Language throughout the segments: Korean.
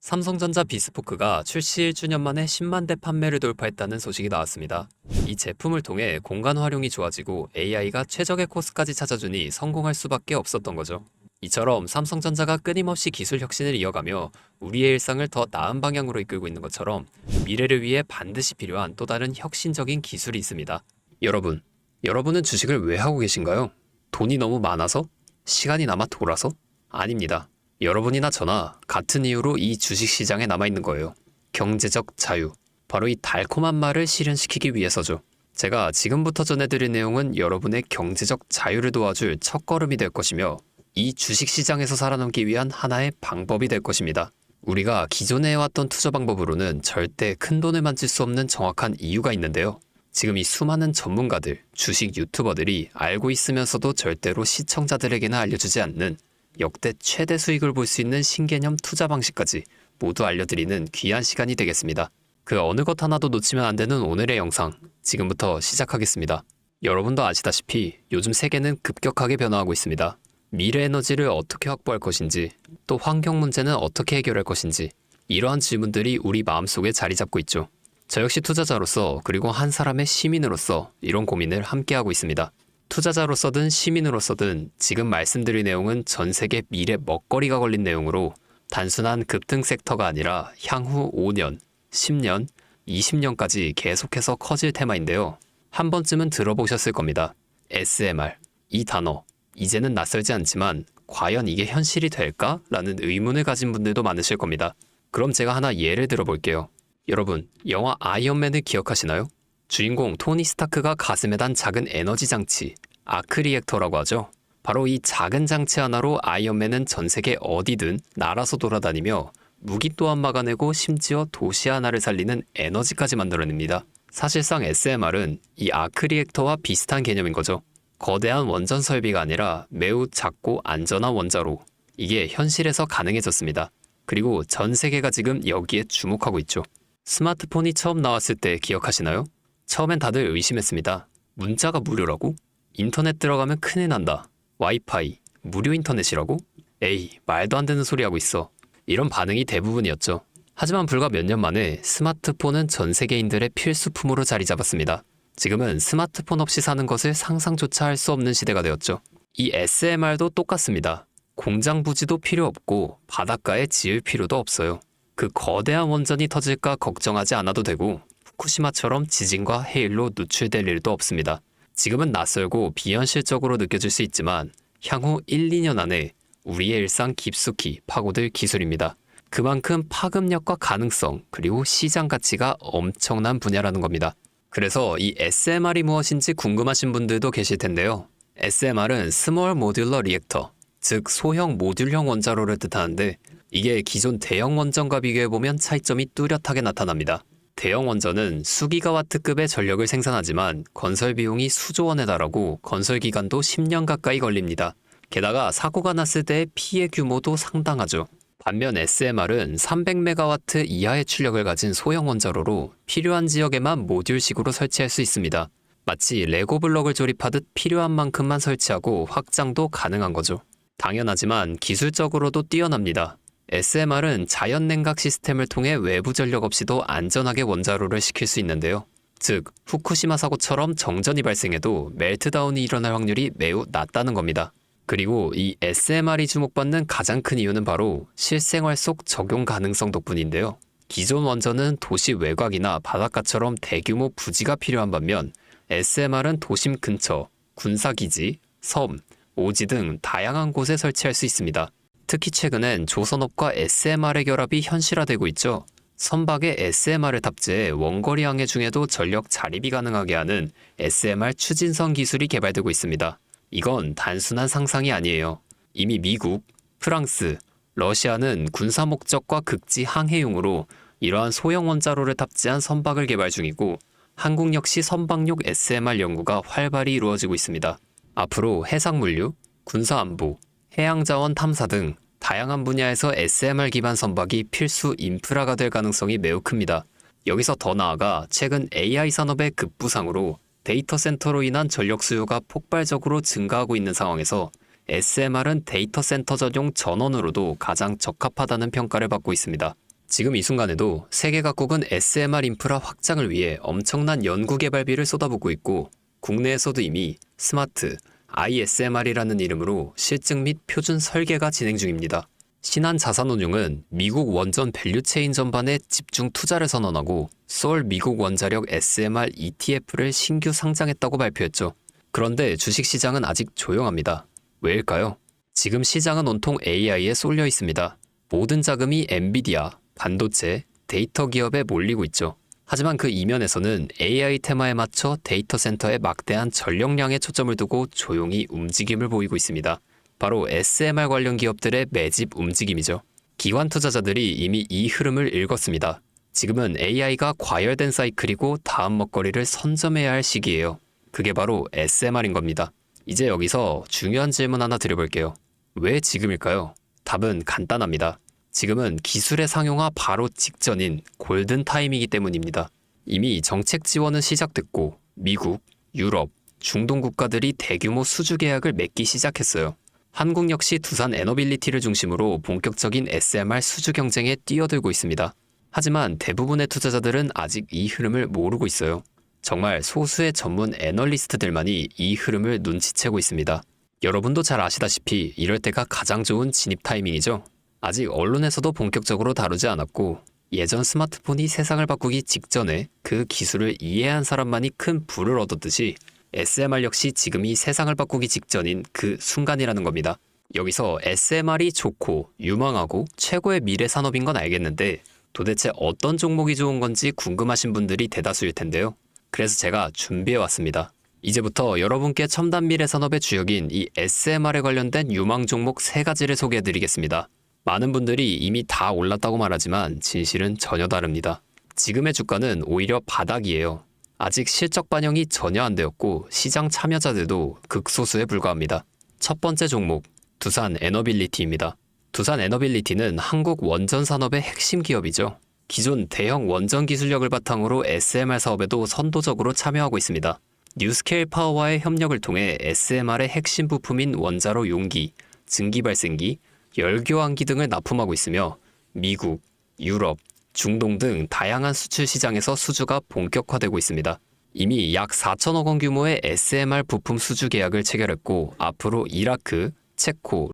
삼성전자 비스포크가 출시 1주년 만에 10만 대 판매를 돌파했다는 소식이 나왔습니다. 이 제품을 통해 공간 활용이 좋아지고 AI가 최적의 코스까지 찾아주니 성공할 수밖에 없었던 거죠. 이처럼 삼성전자가 끊임없이 기술 혁신을 이어가며 우리의 일상을 더 나은 방향으로 이끌고 있는 것처럼 미래를 위해 반드시 필요한 또 다른 혁신적인 기술이 있습니다. 여러분은 주식을 왜 하고 계신가요? 돈이 너무 많아서? 시간이 남아 돌아서? 아닙니다. 여러분이나 저나 같은 이유로 이 주식시장에 남아있는 거예요. 경제적 자유. 바로 이 달콤한 말을 실현시키기 위해서죠. 제가 지금부터 전해드릴 내용은 여러분의 경제적 자유를 도와줄 첫걸음이 될 것이며 이 주식시장에서 살아남기 위한 하나의 방법이 될 것입니다. 우리가 기존에 해왔던 투자 방법으로는 절대 큰 돈을 만질 수 없는 정확한 이유가 있는데요. 지금 이 수많은 전문가들, 주식 유튜버들이 알고 있으면서도 절대로 시청자들에게는 알려주지 않는 역대 최대 수익을 볼 수 있는 신개념 투자 방식까지 모두 알려드리는 귀한 시간이 되겠습니다. 그 어느 것 하나도 놓치면 안 되는 오늘의 영상, 지금부터 시작하겠습니다. 여러분도 아시다시피 요즘 세계는 급격하게 변화하고 있습니다. 미래 에너지를 어떻게 확보할 것인지, 또 환경 문제는 어떻게 해결할 것인지, 이러한 질문들이 우리 마음속에 자리 잡고 있죠. 저 역시 투자자로서 그리고 한 사람의 시민으로서 이런 고민을 함께하고 있습니다. 투자자로서든 시민으로서든 지금 말씀드릴 내용은 전 세계 미래 먹거리가 걸린 내용으로 단순한 급등 섹터가 아니라 향후 5년, 10년, 20년까지 계속해서 커질 테마인데요. 한 번쯤은 들어보셨을 겁니다. SMR. 이 단어. 이제는 낯설지 않지만 과연 이게 현실이 될까? 라는 의문을 가진 분들도 많으실 겁니다. 그럼 제가 하나 예를 들어볼게요. 여러분, 영화 아이언맨을 기억하시나요? 주인공 토니 스타크가 가슴에 단 작은 에너지 장치, 아크 리액터라고 하죠. 바로 이 작은 장치 하나로 아이언맨은 전 세계 어디든 날아서 돌아다니며 무기 또한 막아내고 심지어 도시 하나를 살리는 에너지까지 만들어냅니다. 사실상 SMR은 이 아크 리액터와 비슷한 개념인 거죠. 거대한 원전 설비가 아니라 매우 작고 안전한 원자로. 이게 현실에서 가능해졌습니다. 그리고 전 세계가 지금 여기에 주목하고 있죠. 스마트폰이 처음 나왔을 때 기억하시나요? 처음엔 다들 의심했습니다. 문자가 무료라고? 인터넷 들어가면 큰일 난다. 와이파이, 무료 인터넷이라고? 에이, 말도 안 되는 소리 하고 있어. 이런 반응이 대부분이었죠. 하지만 불과 몇 년 만에 스마트폰은 전 세계인들의 필수품으로 자리 잡았습니다. 지금은 스마트폰 없이 사는 것을 상상조차 할 수 없는 시대가 되었죠. 이 SMR도 똑같습니다. 공장 부지도 필요 없고 바닷가에 지을 필요도 없어요. 그 거대한 원전이 터질까 걱정하지 않아도 되고 후쿠시마처럼 지진과 해일로 누출될 일도 없습니다. 지금은 낯설고 비현실적으로 느껴질 수 있지만 향후 1, 2년 안에 우리의 일상 깊숙이 파고들 기술입니다. 그만큼 파급력과 가능성 그리고 시장 가치가 엄청난 분야라는 겁니다. 그래서 이 SMR이 무엇인지 궁금하신 분들도 계실 텐데요. SMR은 스몰 모듈러 리액터, 즉 소형 모듈형 원자로를 뜻하는데 이게 기존 대형 원전과 비교해보면 차이점이 뚜렷하게 나타납니다. 대형 원전은 수기가와트급의 전력을 생산하지만 건설 비용이 수조 원에 달하고 건설 기간도 10년 가까이 걸립니다. 게다가 사고가 났을 때의 피해 규모도 상당하죠. 반면 SMR은 300메가와트 이하의 출력을 가진 소형 원자로로 필요한 지역에만 모듈식으로 설치할 수 있습니다. 마치 레고 블록을 조립하듯 필요한 만큼만 설치하고 확장도 가능한 거죠. 당연하지만 기술적으로도 뛰어납니다. SMR은 자연 냉각 시스템을 통해 외부 전력 없이도 안전하게 원자로를 식힐 수 있는데요. 즉, 후쿠시마 사고처럼 정전이 발생해도 멜트다운이 일어날 확률이 매우 낮다는 겁니다. 그리고 이 SMR이 주목받는 가장 큰 이유는 바로 실생활 속 적용 가능성 덕분인데요. 기존 원전은 도시 외곽이나 바닷가처럼 대규모 부지가 필요한 반면 SMR은 도심 근처, 군사기지, 섬, 오지 등 다양한 곳에 설치할 수 있습니다. 특히 최근엔 조선업과 SMR의 결합이 현실화되고 있죠. 선박에 SMR을 탑재해 원거리 항해 중에도 전력 자립이 가능하게 하는 SMR 추진선 기술이 개발되고 있습니다. 이건 단순한 상상이 아니에요. 이미 미국, 프랑스, 러시아는 군사 목적과 극지 항해용으로 이러한 소형 원자로를 탑재한 선박을 개발 중이고 한국 역시 선박용 SMR 연구가 활발히 이루어지고 있습니다. 앞으로 해상물류, 군사안보, 해양자원 탐사 등 다양한 분야에서 SMR 기반 선박이 필수 인프라가 될 가능성이 매우 큽니다. 여기서 더 나아가 최근 AI 산업의 급부상으로 데이터 센터로 인한 전력 수요가 폭발적으로 증가하고 있는 상황에서 SMR은 데이터 센터 전용 전원으로도 가장 적합하다는 평가를 받고 있습니다. 지금 이 순간에도 세계 각국은 SMR 인프라 확장을 위해 엄청난 연구개발비를 쏟아붓고 있고 국내에서도 이미 스마트 ISMR이라는 이름으로 실증 및 표준 설계가 진행 중입니다. 신한자산운용은 미국 원전 밸류체인 전반에 집중 투자를 선언하고 서울 미국 원자력 SMR ETF를 신규 상장했다고 발표했죠. 그런데 주식시장은 아직 조용합니다. 왜일까요? 지금 시장은 온통 AI에 쏠려 있습니다. 모든 자금이 엔비디아, 반도체, 데이터 기업에 몰리고 있죠. 하지만 그 이면에서는 AI 테마에 맞춰 데이터 센터에 막대한 전력량에 초점을 두고 조용히 움직임을 보이고 있습니다. 바로 SMR 관련 기업들의 매집 움직임이죠. 기관 투자자들이 이미 이 흐름을 읽었습니다. 지금은 AI가 과열된 사이클이고 다음 먹거리를 선점해야 할 시기예요. 그게 바로 SMR인 겁니다. 이제 여기서 중요한 질문 하나 드려볼게요. 왜 지금일까요? 답은 간단합니다. 지금은 기술의 상용화 바로 직전인 골든 타임이기 때문입니다. 이미 정책 지원은 시작됐고 미국, 유럽, 중동 국가들이 대규모 수주 계약을 맺기 시작했어요. 한국 역시 두산 에너빌리티를 중심으로 본격적인 SMR 수주 경쟁에 뛰어들고 있습니다. 하지만 대부분의 투자자들은 아직 이 흐름을 모르고 있어요. 정말 소수의 전문 애널리스트들만이 이 흐름을 눈치채고 있습니다. 여러분도 잘 아시다시피 이럴 때가 가장 좋은 진입 타이밍이죠. 아직 언론에서도 본격적으로 다루지 않았고 예전 스마트폰이 세상을 바꾸기 직전에 그 기술을 이해한 사람만이 큰 부를 얻었듯이 SMR 역시 지금이 세상을 바꾸기 직전인 그 순간이라는 겁니다. 여기서 SMR이 좋고 유망하고 최고의 미래 산업인 건 알겠는데 도대체 어떤 종목이 좋은 건지 궁금하신 분들이 대다수일 텐데요. 그래서 제가 준비해 왔습니다. 이제부터 여러분께 첨단 미래 산업의 주역인 이 SMR에 관련된 유망 종목 3가지를 소개해 드리겠습니다. 많은 분들이 이미 다 올랐다고 말하지만 진실은 전혀 다릅니다. 지금의 주가는 오히려 바닥이에요. 아직 실적 반영이 전혀 안 되었고 시장 참여자들도 극소수에 불과합니다. 첫 번째 종목, 두산 에너빌리티입니다. 두산 에너빌리티는 한국 원전 산업의 핵심 기업이죠. 기존 대형 원전 기술력을 바탕으로 SMR 사업에도 선도적으로 참여하고 있습니다. 뉴스케일 파워와의 협력을 통해 SMR의 핵심 부품인 원자로 용기, 증기 발생기, 열교환기 등을 납품하고 있으며 미국, 유럽, 중동 등 다양한 수출 시장에서 수주가 본격화되고 있습니다. 이미 약 4천억 원 규모의 SMR 부품 수주 계약을 체결했고 앞으로 이라크, 체코,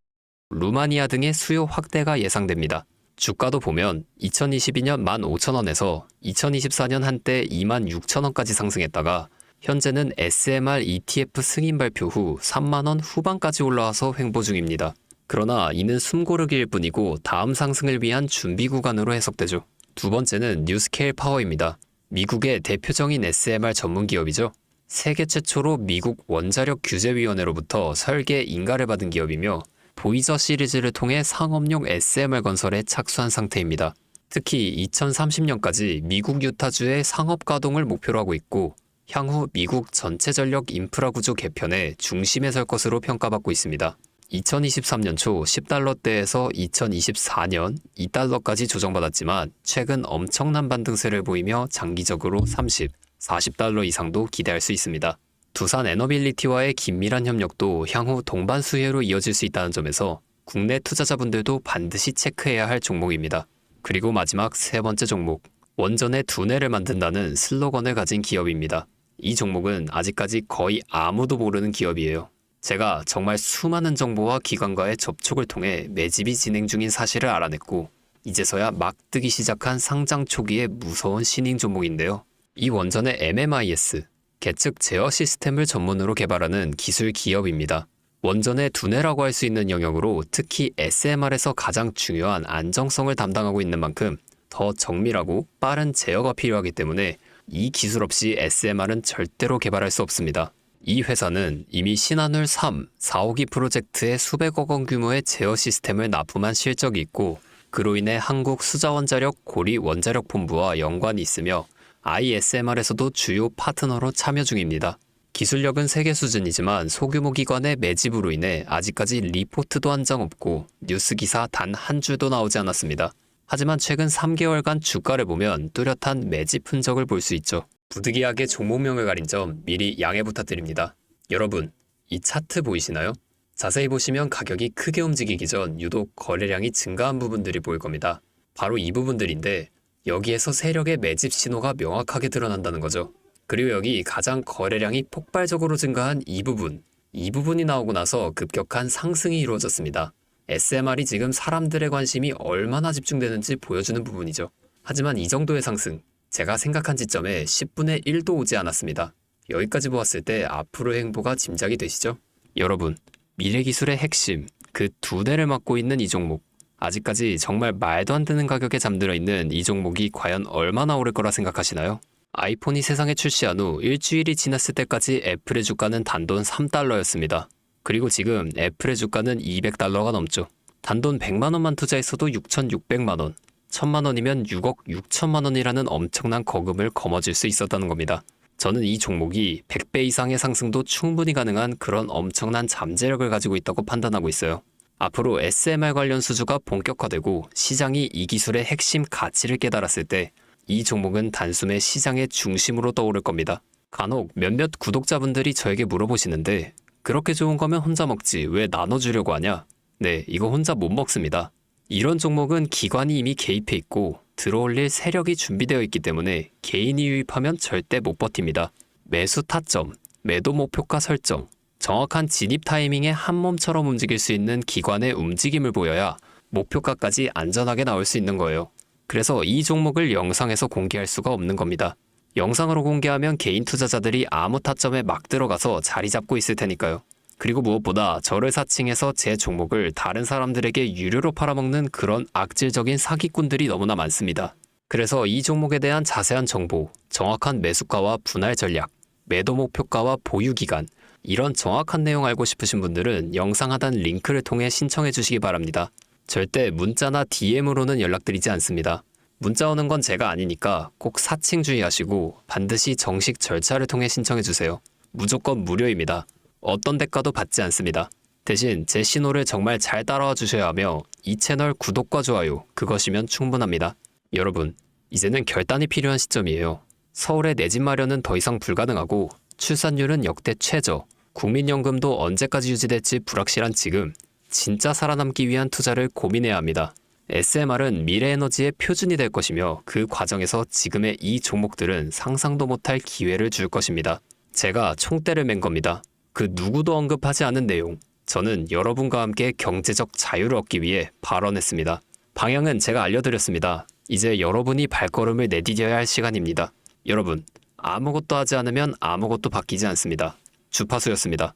루마니아 등의 수요 확대가 예상됩니다. 주가도 보면 2022년 15,000원에서 2024년 한때 26,000원까지 상승했다가 현재는 SMR ETF 승인 발표 후 3만원 후반까지 올라와서 횡보 중입니다. 그러나 이는 숨고르기일 뿐이고 다음 상승을 위한 준비 구간으로 해석되죠. 두 번째는 뉴스케일 파워입니다. 미국의 대표적인 SMR 전문 기업이죠. 세계 최초로 미국 원자력 규제위원회로부터 설계 인가를 받은 기업이며 보이저 시리즈를 통해 상업용 SMR 건설에 착수한 상태입니다. 특히 2030년까지 미국 유타주의 상업 가동을 목표로 하고 있고 향후 미국 전체 전력 인프라 구조 개편의 중심에 설 것으로 평가받고 있습니다. 2023년 초 10달러대에서 2024년 2달러까지 조정받았지만 최근 엄청난 반등세를 보이며 장기적으로 30, 40달러 이상도 기대할 수 있습니다. 두산 에너빌리티와의 긴밀한 협력도 향후 동반 수혜로 이어질 수 있다는 점에서 국내 투자자분들도 반드시 체크해야 할 종목입니다. 그리고 마지막 3번째 종목, 원전의 두뇌를 만든다는 슬로건을 가진 기업입니다. 이 종목은 아직까지 거의 아무도 모르는 기업이에요. 제가 정말 수많은 정보와 기관과의 접촉을 통해 매집이 진행 중인 사실을 알아냈고 이제서야 막 뜨기 시작한 상장 초기의 무서운 신인 종목인데요. 이 원전의 MMIS, 계측 제어 시스템을 전문으로 개발하는 기술 기업입니다. 원전의 두뇌라고 할 수 있는 영역으로 특히 SMR에서 가장 중요한 안정성을 담당하고 있는 만큼 더 정밀하고 빠른 제어가 필요하기 때문에 이 기술 없이 SMR은 절대로 개발할 수 없습니다. 이 회사는 이미 신한울 3, 4호기 프로젝트에 수백억 원 규모의 제어 시스템을 납품한 실적이 있고 그로 인해 한국 수자원자력 고리 원자력본부와 연관이 있으며 ISMR에서도 주요 파트너로 참여 중입니다. 기술력은 세계 수준이지만 소규모 기관의 매집으로 인해 아직까지 리포트도 한 장 없고 뉴스 기사 단 한 줄도 나오지 않았습니다. 하지만 최근 3개월간 주가를 보면 뚜렷한 매집 흔적을 볼 수 있죠. 부득이하게 종목명을 가린 점 미리 양해 부탁드립니다. 여러분, 이 차트 보이시나요? 자세히 보시면 가격이 크게 움직이기 전 유독 거래량이 증가한 부분들이 보일 겁니다. 바로 이 부분들인데 여기에서 세력의 매집 신호가 명확하게 드러난다는 거죠. 그리고 여기 가장 거래량이 폭발적으로 증가한 이 부분이 나오고 나서 급격한 상승이 이루어졌습니다. SMR이 지금 사람들의 관심이 얼마나 집중되는지 보여주는 부분이죠. 하지만 이 정도의 상승, 제가 생각한 지점에 10분의 1도 오지 않았습니다. 여기까지 보았을 때 앞으로의 행보가 짐작이 되시죠? 여러분, 미래기술의 핵심, 그 두 대를 맡고 있는 이 종목, 아직까지 정말 말도 안 되는 가격에 잠들어 있는 이 종목이 과연 얼마나 오를 거라 생각하시나요? 아이폰이 세상에 출시한 후 일주일이 지났을 때까지 애플의 주가는 단돈 3달러였습니다. 그리고 지금 애플의 주가는 200달러가 넘죠. 단돈 100만 원만 투자했어도 6,600만 원, 1,000만 원이면 6억 6천만 원이라는 엄청난 거금을 거머쥘 수 있었다는 겁니다. 저는 이 종목이 100배 이상의 상승도 충분히 가능한 그런 엄청난 잠재력을 가지고 있다고 판단하고 있어요. 앞으로 SMR 관련 수주가 본격화되고 시장이 이 기술의 핵심 가치를 깨달았을 때 이 종목은 단숨에 시장의 중심으로 떠오를 겁니다. 간혹 몇몇 구독자분들이 저에게 물어보시는데 그렇게 좋은 거면 혼자 먹지 왜 나눠주려고 하냐? 네, 이거 혼자 못 먹습니다. 이런 종목은 기관이 이미 개입해 있고 들어올릴 세력이 준비되어 있기 때문에 개인이 유입하면 절대 못 버팁니다. 매수 타점, 매도 목표가 설정, 정확한 진입 타이밍에 한 몸처럼 움직일 수 있는 기관의 움직임을 보여야 목표가까지 안전하게 나올 수 있는 거예요. 그래서 이 종목을 영상에서 공개할 수가 없는 겁니다. 영상으로 공개하면 개인 투자자들이 아무 타점에 막 들어가서 자리 잡고 있을 테니까요. 그리고 무엇보다 저를 사칭해서 제 종목을 다른 사람들에게 유료로 팔아먹는 그런 악질적인 사기꾼들이 너무나 많습니다. 그래서 이 종목에 대한 자세한 정보, 정확한 매수가와 분할 전략, 매도 목표가와 보유 기간, 이런 정확한 내용 알고 싶으신 분들은 영상 하단 링크를 통해 신청해 주시기 바랍니다. 절대 문자나 DM으로는 연락드리지 않습니다. 문자 오는 건 제가 아니니까 꼭 사칭 주의하시고 반드시 정식 절차를 통해 신청해 주세요. 무조건 무료입니다. 어떤 대가도 받지 않습니다. 대신 제 신호를 정말 잘 따라와 주셔야 하며 이 채널 구독과 좋아요, 그것이면 충분합니다. 여러분, 이제는 결단이 필요한 시점이에요. 서울의 내 집 마련은 더 이상 불가능하고 출산율은 역대 최저, 국민연금도 언제까지 유지될지 불확실한 지금, 진짜 살아남기 위한 투자를 고민해야 합니다. SMR은 미래에너지의 표준이 될 것이며 그 과정에서 지금의 이 종목들은 상상도 못할 기회를 줄 것입니다. 제가 총대를 맨 겁니다. 그 누구도 언급하지 않은 내용, 저는 여러분과 함께 경제적 자유를 얻기 위해 발언했습니다. 방향은 제가 알려드렸습니다. 이제 여러분이 발걸음을 내디뎌야 할 시간입니다. 여러분, 아무것도 하지 않으면 아무것도 바뀌지 않습니다. 주파수였습니다.